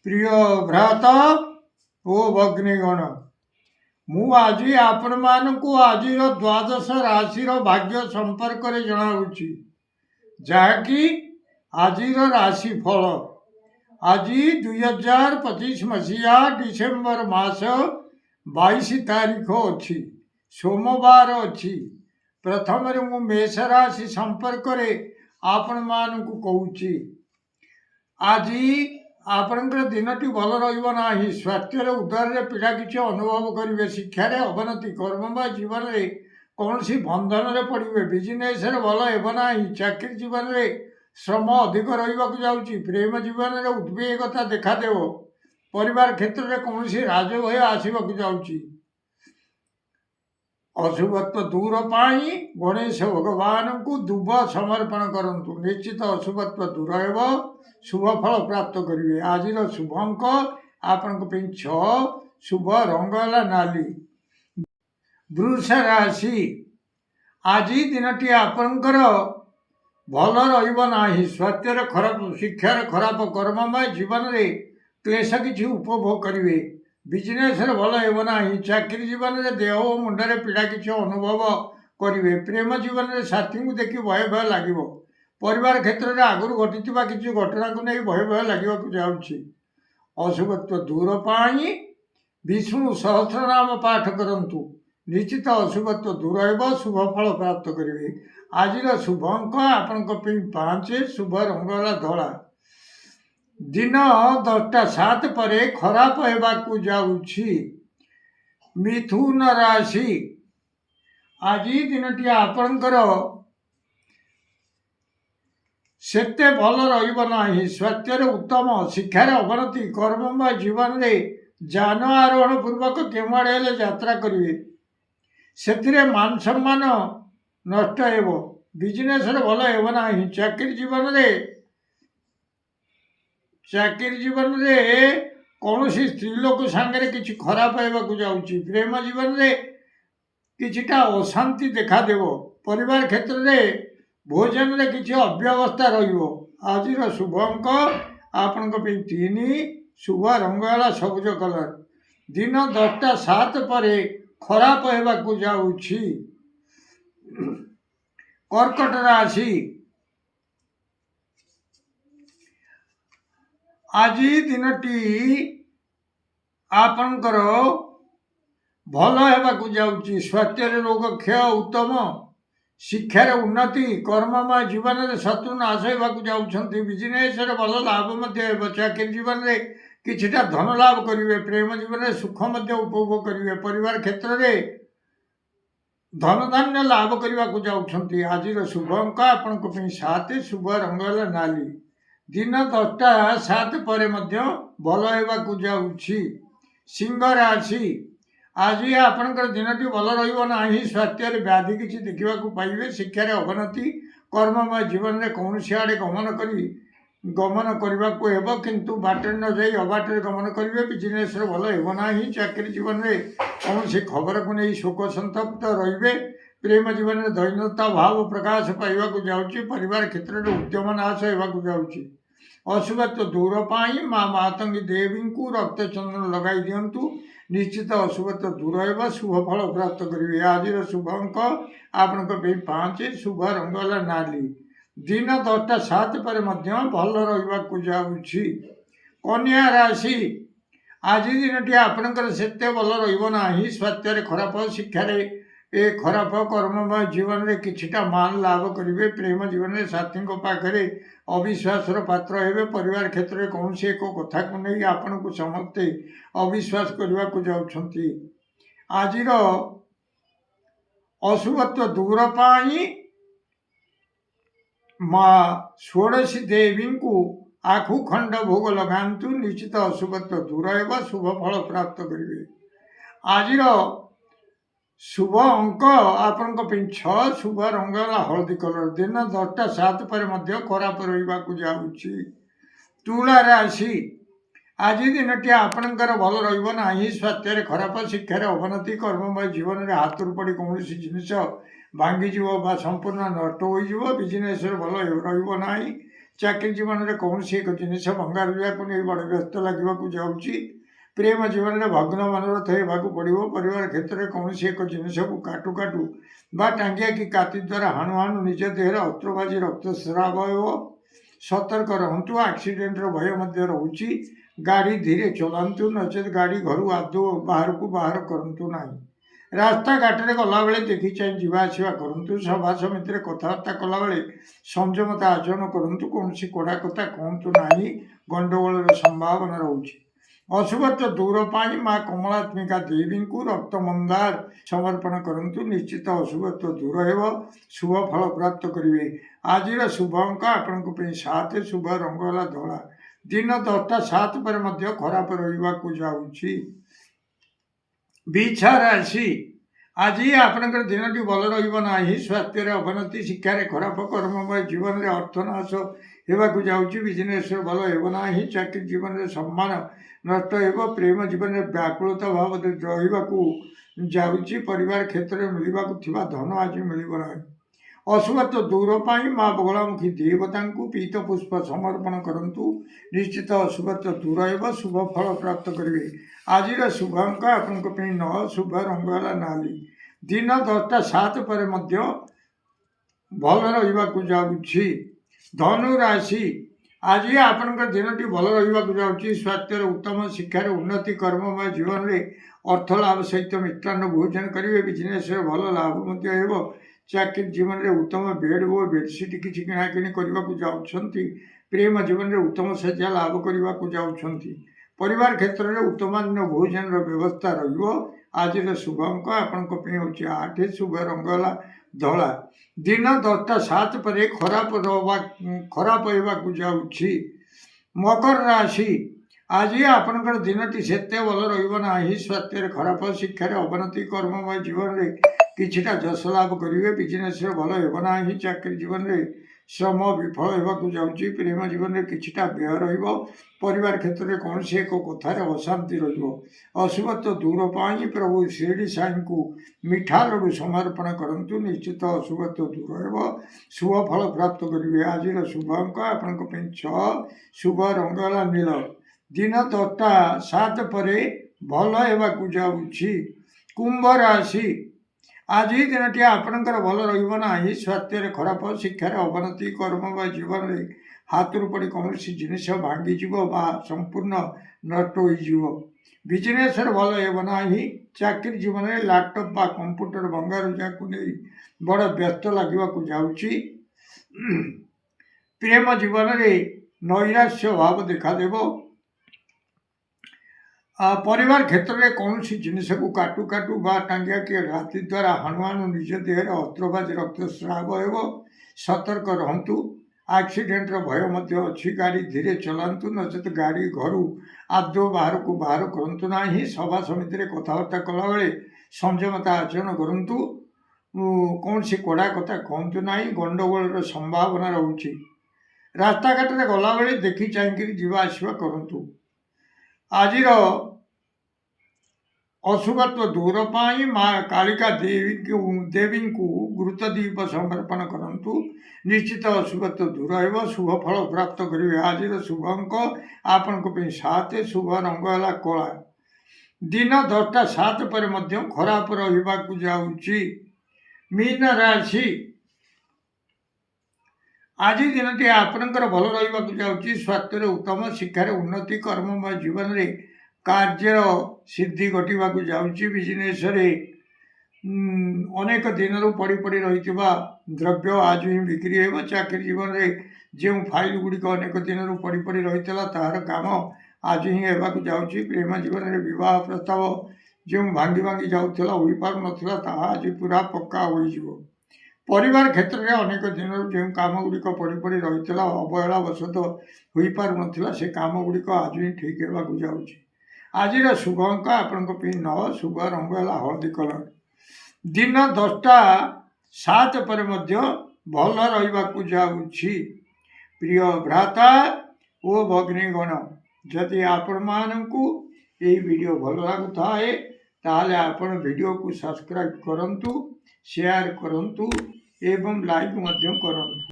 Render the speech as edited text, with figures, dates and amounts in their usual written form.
प्रिय भ्राता ओ भग्नीगण मु आज आपण मानकु आज द्वादश राशि भाग्य संपर्क में जनाऊँगी जहाँकि आज राशि फल आज 2025 मसीहा डिसेम्बर मास 22 तारीख अच्छी सोमवार अच्छी प्रथम मु मेष राशि संपर्क में आपण मानकु कहूँ आज आपणकर दिनटी भल रहा स्वास्थ्य उदार पीड़ा किसी अनुभव करेंगे शिक्षार अवनति कर्म जीवन में कौन सी बंधन में पड़े बिजनेस भल होना चाकरी जीवन में श्रम अधिक रहा जाऊँगी प्रेम जीवन में उद्वेगता देखादेव परिवार क्षेत्र में कौन सी राजभय आसवाक जाऊँगी अशुभत्व दूर पाई गणेश भगवान को दुब समर्पण करंतु निश्चित अशुभत्व दूर हो शुभ फल प्राप्त करेंगे आज शुभ अंक आपण 6 शुभ रंग है नाली वृष राशि आज दिनटी आपणकर भल रहा स्वास्थ्य खराब शिक्षार खराब कर्ममय जीवन में क्लेश किसी उपभोग करेंगे बिजनेस भल होना चाकरी जीवन में देह और मुंडे पीड़ा किसी अनुभव करेंगे प्रेम जीवन में साथी को देखी भय भय लगे परिवार क्षेत्र में आगुरी घटी किसी घटना को नहीं भय भय लगे जाऊँगी अशुभत्व दूर पाई विष्णु सहस्रनाम पाठ करंतु निश्चित अशुभत्व दूर हो शुभ फल प्राप्त करेंगे आज शुभ अंक आपण 5 शुभ रंग धला दिन 10:07 पर खराब होगाकू जाऊँगी मिथुन राशि आज दिनटी आपणकर सेते भल रहा स्वास्थ्य उत्तम शिक्षार अवनति कर्ममय जीवन में जान आरोहण पूर्वक केवड़े यात्रा करेंगे से मान सम्मान नष्ट हो बिजनेस भल होना चाकरी जीवन में कौन सी स्त्रीलोक सांगे किसी खराब होगा जाऊँगी प्रेम जीवन में किछिटा अशांति देखादेव परिवार क्षेत्र में भोजन में किसी अव्यवस्था रज शुभ अंक आपण 3 शुभ रंग है सबुज कलर दिन 10:07 पर खराब होगाकू जाऊँगी कर्कट राशि आज दिनटी आपणकर भल होगाकू जाऊँगी स्वास्थ्य रोग क्षय उत्तम शिक्षार उन्नति कर्ममय जीवन में शत्रु नाश होगाकू जाऊँगी बिजनेस भल लाभ चाकरी जीवन में किछिटा धन लाभ करेंगे प्रेम जीवन में सुख उपभोग करेंगे परिवार क्षेत्र में धन धान्य लाभ करने को जाऊँगी आज शुभ अंक आपण 7 शुभ रंग है नाली दिन 10:07 पर भल होगाकू जाऊँगी सिंह राशि आज आपणकर दिनटी भल रहा स्वास्थ्य व्याधि किसी देखा पाइबे शिक्षार अवनति कर्ममय जीवन में कौन आड़े गमन करने को किंतु बाटे न जाई अबाटे गमन करेंगे बिजनेस भल होना चाकरी जीवन में कौन सी खबर को नहीं शोक संतप्त रे प्रेम जीवन में दैन्यता भाव प्रकाश पाइबा जाऊँगी परिवार क्षेत्र में उद्यम नाश होगाकू जाऊँगी अशुभत्व दूर पाई माँ मातंगी देवी को रक्त चंदन लगाई दिंतु निश्चित अशुभत्व दूर हो शुभ फल प्राप्त करेंगे आज शुभ अंक आपण 5 शुभ रंग है नाली दिन 10:07 पर भल रहा जाऊँगी कन्या राशि आज दिनटी आपणकर सेते भल रहा स्वास्थ्य खराब शिक्षार खराब कर्ममय जीवन में किछिटा मान लाभ करेंगे प्रेम जीवन में साथी पाखे अविश्वास पात्र हे परिवार क्षेत्र में कौन सी एक कथा को नहीं आपण को समस्ते अविश्वास करने को जाऊँगी आज अशुभत्व दूर पाई माँ षोड़शी देवी को आखु खंड भोग लगातु निश्चित अशुभत्व दूर हो शुभ फल प्राप्त करेंगे आज शुभ अंक आपण 6 शुभ रंग हलदी कलर दिन 10:07 पर खराब रहा जाऊँगी तुला राशि आज दिनटी आपणकर भल रहा स्वास्थ्य खराब शिक्षार अवनति कर्ममय जीवन में हाथ पड़ी कौन सी जिनस भांगीज संपूर्ण नष्ट हो बिजनेस भल रहा ଚାକିରି ଜୀବନରେ କୌଣସି ଏକ ଜିନିଷ ଭଙ୍ଗାରୁଜାକୁ ନେଇ ବଡ଼ ବ୍ୟସ୍ତ ଲାଗିବାକୁ ଯାଉଛି। ପ୍ରେମ ଜୀବନରେ ଭଗ୍ନ ମନୋରଥ ହେବାକୁ ପଡ଼ିବ। ପରିବାର କ୍ଷେତ୍ରରେ କୌଣସି ଏକ ଜିନିଷକୁ କାଟୁ କାଟୁ ବା ଟାଙ୍ଗିଆ କି କାତି ଦ୍ୱାରା ହାଣୁ ହାଣୁ ନିଜ ଦେହରେ ଅସ୍ତ୍ର ବାଜି ରକ୍ତସ୍ରାବ ହେବ। ସତର୍କ ରହନ୍ତୁ। ଆକ୍ସିଡେଣ୍ଟର ଭୟ ମଧ୍ୟ ରହୁଛି। ଗାଡ଼ି ଧୀରେ ଚଲାନ୍ତୁ, ନଚେତ୍ ଗାଡ଼ି ଘରୁ ଆଦୌ ବାହାରକୁ ବାହାର କରନ୍ତୁ ନାହିଁ। ରାସ୍ତାଘାଟରେ ଗଲାବେଳେ ଦେଖି ଚାହିଁ ଯିବା ଆସିବା କରନ୍ତୁ। ସଭା ସମିତିରେ କଥାବାର୍ତ୍ତା କଲାବେଳେ ସଂଯମତା ଆଚରଣ କରନ୍ତୁ। କୌଣସି କଡ଼ା କଥା କୁହନ୍ତୁ ନାହିଁ, ଗଣ୍ଡଗୋଳର ସମ୍ଭାବନା ରହୁଛି। ଅଶୁଭତ୍ୱ ଦୂର ପାଇଁ ମା କମଳାତ୍ମିକା ଦେବୀଙ୍କୁ ରକ୍ତମନ୍ଦାର ସମର୍ପଣ କରନ୍ତୁ। ନିଶ୍ଚିତ ଅଶୁଭତ୍ୱ ଦୂର ହେବ, ଶୁଭ ଫଳ ପ୍ରାପ୍ତ କରିବେ। ଆଜିର ଶୁଭ ଅଙ୍କ ଆପଣଙ୍କ ପାଇଁ 7, ଶୁଭ ରଙ୍ଗ ହେଲା ଧଳା। ଦିନ 10ଟା 7 ପରେ ମଧ୍ୟ ଖରାପ ରହିବାକୁ ଯାଉଛି। ବିଛା ରାଶି, ଆଜି ଆପଣଙ୍କର ଦିନଟି ଭଲ ରହିବ ନାହିଁ। ସ୍ୱାସ୍ଥ୍ୟରେ ଅବନତି, ଶିକ୍ଷାରେ ଖରାପ, କର୍ମମୟ ଜୀବନରେ ଅର୍ଥନାଶ ହେବାକୁ ଯାଉଛି। ବିଜନେସରେ ଭଲ ହେବ ନାହିଁ। ଚାକିରି ଜୀବନରେ ସମ୍ମାନ ନଷ୍ଟ ହେବ। ପ୍ରେମ ଜୀବନରେ ବ୍ୟାକୁଳତା ଭାବରେ ରହିବାକୁ ଯାଉଛି। ପରିବାର କ୍ଷେତ୍ରରେ ମିଳିବାକୁ ଥିବା ଧନ ଆଜି ମିଳିବ ନାହିଁ। ଅଶୁଭତ୍ୱ ଦୂର ପାଇଁ ମା ବଗଳାମୁଖୀ ଦେବତାଙ୍କୁ ପୀତ ପୁଷ୍ପ ସମର୍ପଣ କରନ୍ତୁ। ନିଶ୍ଚିତ ଅଶୁଭତ୍ୱ ଦୂର ହେବ, ଶୁଭ ଫଳ ପ୍ରାପ୍ତ କରିବେ। ଆଜିର ଶୁଭ ଅଙ୍କ ଆପଣଙ୍କ ପାଇଁ 9, ଶୁଭ ରଙ୍ଗ ହେଲା ନାଲି। ଦିନ 10ଟା 7 ପରେ ମଧ୍ୟ ଭଲ ରହିବାକୁ ଯାଉଛି। ଧନୁ ରାଶି, ଆଜି ଆପଣଙ୍କ ଦିନଟି ଭଲ ରହିବାକୁ ଯାଉଛି। ସ୍ୱାସ୍ଥ୍ୟରେ ଉତ୍ତମ, ଶିକ୍ଷାରେ ଉନ୍ନତି, କର୍ମମୟ ଜୀବନରେ ଅର୍ଥ ଲାଭ ସହିତ ମିଷ୍ଟାନ୍ନ ଭୋଜନ କରିବେ। ବିଜନେସରେ ଭଲ ଲାଭ ମଧ୍ୟ ହେବ। ଚାକିରି ଜୀବନରେ ଉତ୍ତମ ବେଡ୍ ଓ ବେଡସିଟ୍ କିଛି କିଣାକିଣି କରିବାକୁ ଯାଉଛନ୍ତି। ପ୍ରେମ ଜୀବନରେ ଉତ୍ତମ ଶଯ୍ୟା ଲାଭ କରିବାକୁ ଯାଉଛନ୍ତି। ପରିବାର କ୍ଷେତ୍ରରେ ଉତ୍ତମାନ୍ୟ ଭୋଜନର ବ୍ୟବସ୍ଥା ରହିବ। ଆଜିର ଶୁଭ ଅଙ୍କ ଆପଣଙ୍କ ପାଇଁ ହେଉଛି 8, ଶୁଭ ରଙ୍ଗ ହେଲା ଧଳା। ଦିନ 10ଟା 7 ପରେ ଖରାପ ହେବାକୁ ଯାଉଛି। ମକର ରାଶି, ଆଜି ଆପଣଙ୍କର ଦିନଟି ସେତେ ଭଲ ରହିବ ନାହିଁ। ସ୍ୱାସ୍ଥ୍ୟରେ ଖରାପ, ଶିକ୍ଷାରେ ଅବନତି, କର୍ମମୟ ଜୀବନରେ କିଛିଟା ଯଶ ଲାଭ କରିବେ। ବିଜନେସରେ ଭଲ ହେବ ନାହିଁ। ଚାକିରି ଜୀବନରେ ଶ୍ରମ ବିଫଳ ହେବାକୁ ଯାଉଛି। ପ୍ରେମ ଜୀବନରେ କିଛିଟା ବ୍ୟୟ ରହିବ। ପରିବାର କ୍ଷେତ୍ରରେ କୌଣସି ଏକ କଥାରେ ଅଶାନ୍ତି ରହିବ। ଅଶୁଭତ୍ୱ ଦୂର ପାଇଁ ପ୍ରଭୁ ଶିରିଡ଼ି ସାଇଙ୍କୁ ମିଠା ଲଡୁ ସମର୍ପଣ କରନ୍ତୁ। ନିଶ୍ଚିତ ଅଶୁଭତ୍ୱ ଦୂର ହେବ, ଶୁଭ ଫଳ ପ୍ରାପ୍ତ କରିବେ। ଆଜିର ଶୁଭ ଅଙ୍କ ଆପଣଙ୍କ ପାଇଁ 6, ଶୁଭ ରଙ୍ଗ ହେଲା ନୀଳ। ଦିନ 10ଟା 7 ପରେ ଭଲ ହେବାକୁ ଯାଉଛି। କୁମ୍ଭ ରାଶି, ଆଜି ଦିନଟି ଆପଣଙ୍କର ଭଲ ରହିବ ନାହିଁ। ସ୍ୱାସ୍ଥ୍ୟରେ ଖରାପ, ଶିକ୍ଷାରେ ଅବନତି, କର୍ମମୟ ଜୀବନରେ ହାତରୁ ପଡ଼ି କୌଣସି ଜିନିଷ ଭାଙ୍ଗିଯିବ ବା ସମ୍ପୂର୍ଣ୍ଣ ନଷ୍ଟ ହୋଇଯିବ। ବିଜନେସରେ ଭଲ ହେବ ନାହିଁ। ଚାକିରି ଜୀବନରେ ଲ୍ୟାପଟପ୍ ବା କମ୍ପ୍ୟୁଟର ଭଙ୍ଗାରୁଜାକୁ ନେଇ ବଡ଼ ବ୍ୟସ୍ତ ଲାଗିବାକୁ ଯାଉଛି। ପ୍ରେମ ଜୀବନରେ ନୈରାଶ୍ୟ ଭାବ ଦେଖାଦେବ। ପରିବାର କ୍ଷେତ୍ରରେ କୌଣସି ଜିନିଷକୁ କାଟୁ କାଟୁ ବା ଟାଙ୍ଗିଆ କି ରାତି ଦ୍ୱାରା ହାଣୁ ହାଣୁ ନିଜ ଦେହରେ ଅସ୍ତ୍ର ବାଜି ରକ୍ତସ୍ରାବ ହେବ। ସତର୍କ ରହନ୍ତୁ। ଆକ୍ସିଡେଣ୍ଟର ଭୟ ମଧ୍ୟ ଅଛି। ଗାଡ଼ି ଧୀରେ ଚଲାନ୍ତୁ, ନଚେତ୍ ଗାଡ଼ି ଘରୁ ଆଦୌ ବାହାରକୁ ବାହାର କରନ୍ତୁ ନାହିଁ। ସଭା ସମିତିରେ କଥାବାର୍ତ୍ତା କଲାବେଳେ ସଂଯମତା ଆଚରଣ କରନ୍ତୁ। କୌଣସି କଡ଼ା କଥା କୁହନ୍ତୁ ନାହିଁ, ଗଣ୍ଡଗୋଳର ସମ୍ଭାବନା ରହୁଛି। ରାସ୍ତାଘାଟରେ ଗଲାବେଳେ ଦେଖି ଚାହିଁକରି ଯିବା ଆସିବା କରନ୍ତୁ। ଆଜିର ଅଶୁଭତ୍ୱ ଦୂର ପାଇଁ ମା କାଳିକା ଦେବୀଙ୍କୁ ଗୁରୁତ୍ୱ ଦୀପ ସମର୍ପଣ କରନ୍ତୁ। ନିଶ୍ଚିତ ଅଶୁଭତ୍ୱ ଦୂର ହେବ, ଶୁଭ ଫଳ ପ୍ରାପ୍ତ କରିବେ। ଆଜିର ଶୁଭ ଅଙ୍କ ଆପଣଙ୍କ ପାଇଁ 7, ଶୁଭ ରଙ୍ଗ ହେଲା କଳା। ଦିନ 10ଟା 7 ପରେ ମଧ୍ୟ ଖରାପ ରହିବାକୁ ଯାଉଛି। ମୀନ ରାଶି, ଆଜି ଦିନଟି ଆପଣଙ୍କର ଭଲ ରହିବାକୁ ଯାଉଛି। ସ୍ୱାସ୍ଥ୍ୟରେ ଉତ୍ତମ, ଶିକ୍ଷାରେ ଉନ୍ନତି, କର୍ମମୟ ଜୀବନରେ କାର୍ଯ୍ୟର ସିଦ୍ଧି ଘଟିବାକୁ ଯାଉଛି। ବିଜନେସରେ ଅନେକ ଦିନରୁ ପଡ଼ି ପଡ଼ି ରହିଥିବା ଦ୍ରବ୍ୟ ଆଜି ହିଁ ବିକ୍ରି ହେବ। ଚାକିରି ଜୀବନରେ ଯେଉଁ ଫାଇଲ ଗୁଡ଼ିକ ଅନେକ ଦିନରୁ ପଡ଼ି ପଡ଼ି ରହିଥିଲା ତାହାର କାମ ଆଜି ହିଁ ହେବାକୁ ଯାଉଛି। ପ୍ରେମ ଜୀବନରେ ବିବାହ ପ୍ରସ୍ତାବ ଯେଉଁ ଭାଙ୍ଗି ଭାଙ୍ଗି ଯାଉଥିଲା, ହୋଇପାରୁନଥିଲା, ତାହା ଆଜି ପୁରା ପକ୍କା ହୋଇଯିବ। ପରିବାର କ୍ଷେତ୍ରରେ ଅନେକ ଦିନରୁ ଯେଉଁ କାମ ଗୁଡ଼ିକ ପଡ଼ି ପଡ଼ି ରହିଥିଲା, ଅବହେଳା ବଶତଃ ହୋଇପାରୁନଥିଲା, ସେ କାମ ଗୁଡ଼ିକ ଆଜି ହିଁ ଠିକ୍ ହେବାକୁ ଯାଉଛି। ଆଜିର ଶୁଭ ଅଙ୍କ ଆପଣଙ୍କ ପାଇଁ 9, ଶୁଭ ରଙ୍ଗ ହେଲା ହଳଦୀ କଲର। ଦିନ 10ଟା 7 ପରେ ମଧ୍ୟ ଭଲ ରହିବାକୁ ଯାଉଛି। ପ୍ରିୟ ଭ୍ରାତା ଓ ଭଗ୍ନୀଗଣ, ଯଦି ଆପଣମାନଙ୍କୁ ଏହି ଭିଡ଼ିଓ ଭଲ ଲାଗୁଥାଏ ତାହେଲେ ଆପଣ ଭିଡ଼ିଓକୁ ସବସ୍କ୍ରାଇବ୍ କରନ୍ତୁ, ସେୟାର କରନ୍ତୁ ଏବଂ ଲାଇକ୍ ମଧ୍ୟ କରନ୍ତୁ।